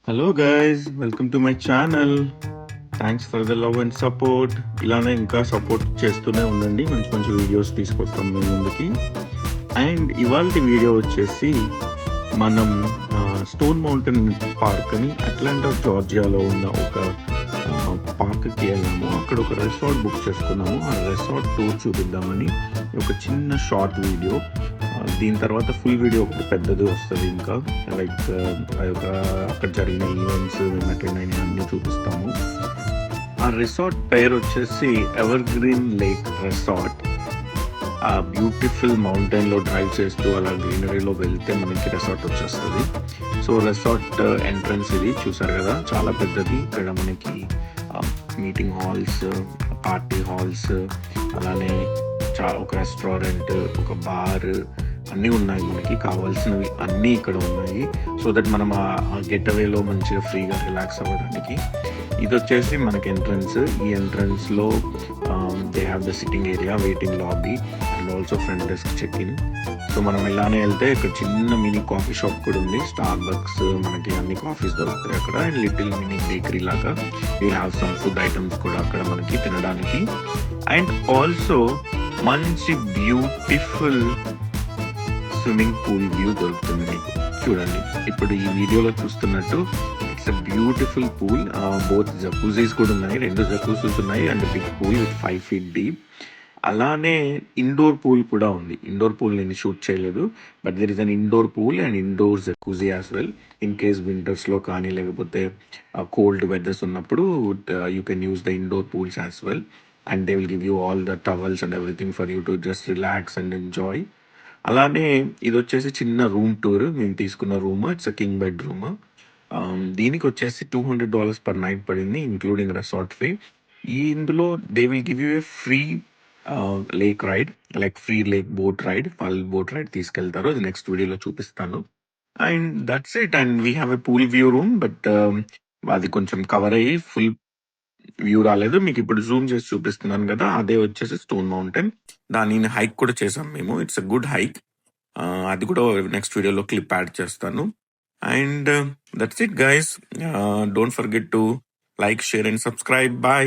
Hello guys, welcome to my channel. Thanks for the love and support. ఇలానే ఇంకా support చేస్తూనే ఉండండి. మంచి మంచి వీడియోస్ తీసుకొస్తాం మీ ముందుకి. అండ్ ఇవాళ వీడియో వచ్చేసి మనం స్టోన్ మౌంటైన్ పార్క్ అని అట్లాంటా జార్జియాలో ఉన్న ఒక పార్క్కి వెళ్ళాము. అక్కడ ఒక రెసార్ట్ బుక్ చేసుకున్నాము. ఆ రెసార్ట్ టూర్ చూపిద్దామని ఒక చిన్న షార్ట్ వీడియో. దీని తర్వాత ఫుల్ వీడియో ఒకటి పెద్దది వస్తుంది. ఇంకా లైక్ అక్కడ జరిగిన ఈవెంట్స్ మేము అటెండ్ అయిన అన్నీ చూపిస్తాము. ఆ రిసార్ట్ పేరు వచ్చేసి ఎవర్ గ్రీన్ లేక్ రిసార్ట్. ఆ బ్యూటిఫుల్ మౌంటైన్లో డ్రైవ్ చేస్తూ అలా గ్రీనరీలో వెళ్తే మనకి రిసార్ట్ వచ్చేస్తుంది. సో రిసార్ట్ ఎంట్రన్స్ ఇది చూసారు కదా, చాలా పెద్దది. ఇక్కడ మనకి మీటింగ్ హాల్స్, పార్టీ హాల్స్, అలానే ఒక రెస్టారెంట్, ఒక బార్ అన్నీ ఉన్నాయి. మనకి కావాల్సినవి అన్నీ ఇక్కడ ఉన్నాయి. సో దట్ మనం ఆ గెట్ అవేలో మంచిగా ఫ్రీగా రిలాక్స్ అవ్వడానికి. ఇది వచ్చేసి మనకి ఎంట్రన్స్. ఈ ఎంట్రన్స్లో they have the sitting area, waiting lobby and also front desk check in. So మనం ఇలానే వెళ్తే ఇక్కడ చిన్న మినీ కాఫీ షాప్ కూడా ఉంది. స్టార్ బక్స్, మనకి అన్ని కాఫీస్ దొరుకుతాయి అక్కడ. అండ్ లిటిల్ మినీ బేకరీ లాగా we have some food items కూడా అక్కడ మనకి తినడానికి. అండ్ ఆల్సో మంచి బ్యూటిఫుల్ స్విమ్మింగ్ పూల్ వ్యూ దొరుకుతుంది మీకు. చూడండి, ఇప్పుడు ఈ వీడియోలో చూస్తున్నట్టు it's a beautiful pool. Both jacuzzis కూడా ఉన్నాయి, 2 జకూజీస్ ఉన్నాయి. And big pool with 5 feet deep. అలానే ఇండోర్ పూల్ కూడా ఉంది. ఇండోర్ పూల్ నేను షూట్ చేయలేదు, but there is an indoor pool and indoor jacuzzi as well. In case వింటర్స్లో కానీ లేకపోతే కోల్డ్ వెదర్స్ ఉన్నప్పుడు you can use the indoor pools as well. And they will give you all the towels and everything for you to just relax and enjoy. అలానే ఇది వచ్చేసి చిన్న room tour. మేము తీసుకున్న room it's king bed room. దీనికి వచ్చేసి $200 per night పడింది, including resort fee. ఇందులో they will give you a free lake ride, like free lake boat ride. వాళ్ళు బోట్ రైడ్ తీసుకెళ్తారు, అది నెక్స్ట్ వీడియోలో చూపిస్తాను. And that's it. And we have a pool view room, but అది కొంచెం cover అయ్యి full view రాలేదు. మీకు ఇప్పుడు జూమ్ చేసి చూపిస్తున్నాను కదా, అదే వచ్చేసి స్టోన్ మౌంటైన్. దానిని హైక్ కూడా చేసాం మేము. It's a good hike. అది కూడా నెక్స్ట్ వీడియోలో క్లిప్ యాడ్ చేస్తాను. And that's it guys. Don't forget to like, share and subscribe. Bye.